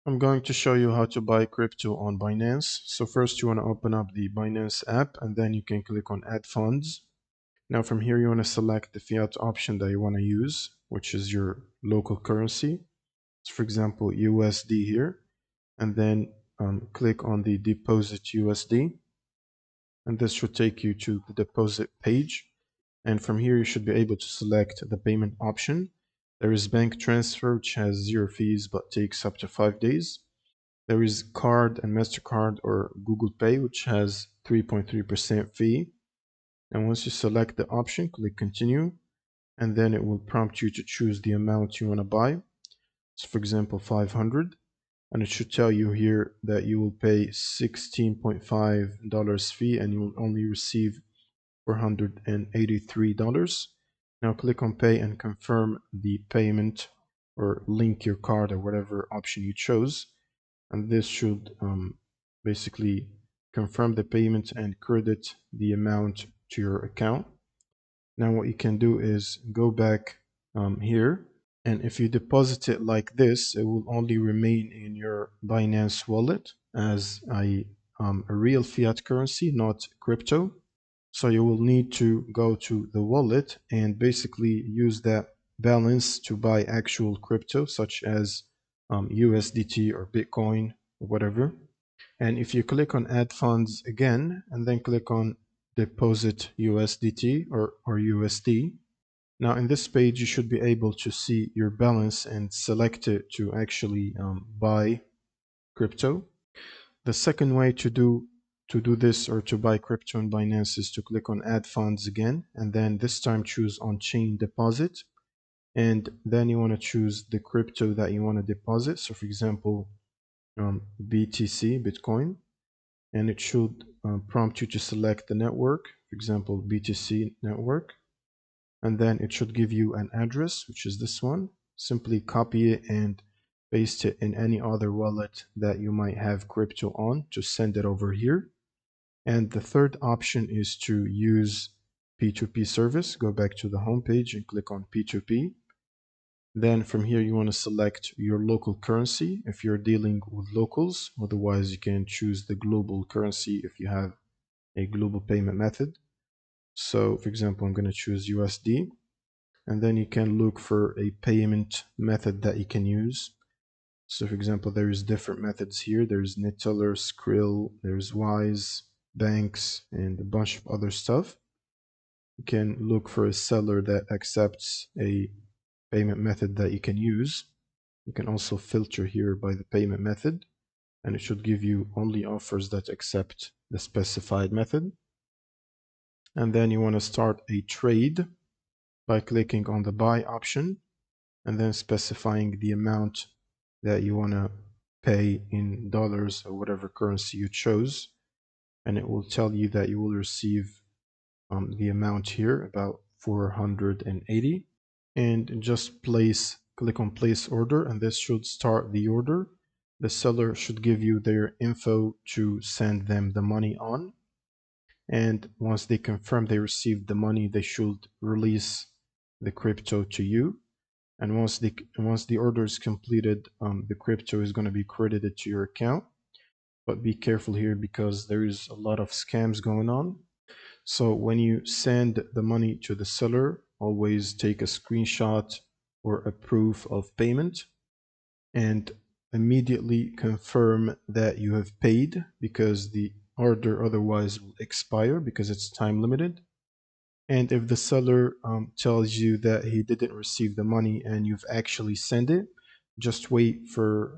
I'm going to show you how to buy crypto on Binance. So first you want to open up the Binance app and then you can click on add funds. Now from here you want to select the fiat option that you want to use, which is your local currency. So for example, USD here, and then click on the deposit USD. And this should take you to the deposit page. And from here you should be able to select the payment option. There is bank transfer, which has 0 fees but takes up to 5 days. There is card and MasterCard or Google Pay, which has 3.3% fee. And once you select the option, click continue, and then it will prompt you to choose the amount you want to buy. So for example, 500, and it should tell you here that you will pay $16.5 fee and you will only receive $483. Now click on pay and confirm the payment or link your card or whatever option you chose. And this should basically confirm the payment and credit the amount to your account. Now what you can do is go back here, and if you deposit it like this, it will only remain in your Binance wallet as a real fiat currency, not crypto. So you will need to go to the wallet and basically use that balance to buy actual crypto such as USDT or Bitcoin or whatever. And if you click on add funds again and then click on deposit USDT or USD, now in this page you should be able to see your balance and select it to actually buy crypto. The second way to do this or to buy crypto in Binance is to click on add funds again, and then this time choose on chain deposit, and then you want to choose the crypto that you want to deposit. So for example, BTC, Bitcoin, and it should prompt you to select the network, for example, BTC network, and then it should give you an address, which is this one. Simply copy it and paste it in any other wallet that you might have crypto on to send it over here. And the third option is to use P2P service. Go back to the home page and click on P2P. Then from here you want to select your local currency if you're dealing with locals. Otherwise you can choose the global currency if you have a global payment method. So for example, I'm going to choose USD, and then you can look for a payment method that you can use. So for example, there's different methods here. There's Neteller, Skrill, there's Wise, Banks, and a bunch of other stuff. You can look for a seller that accepts a payment method that you can use. You can also filter here by the payment method, and it should give you only offers that accept the specified method. And then you want to start a trade by clicking on the buy option and then specifying the amount that you want to pay in dollars or whatever currency you chose, and it will tell you that you will receive the amount here, about 480, and just click on place order, and this should start the order. The seller should give you their info to send them the money on, and once they confirm they received the money, they should release the crypto to you. And once the order is completed, the crypto is going to be credited to your account. But be careful here because there is a lot of scams going on. So when you send the money to the seller, always take a screenshot or a proof of payment and immediately confirm that you have paid, because the order otherwise will expire because it's time limited. And if the seller tells you that he didn't receive the money and you've actually sent it, just wait for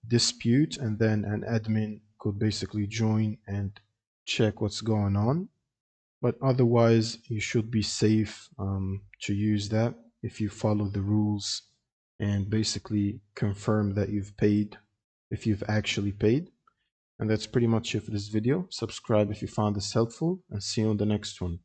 dispute, and then an admin could basically join and check what's going on. But otherwise, you should be safe to use that if you follow the rules and basically confirm that you've paid, if you've actually paid. And that's pretty much it for this video. Subscribe if you found this helpful, and see you on the next one.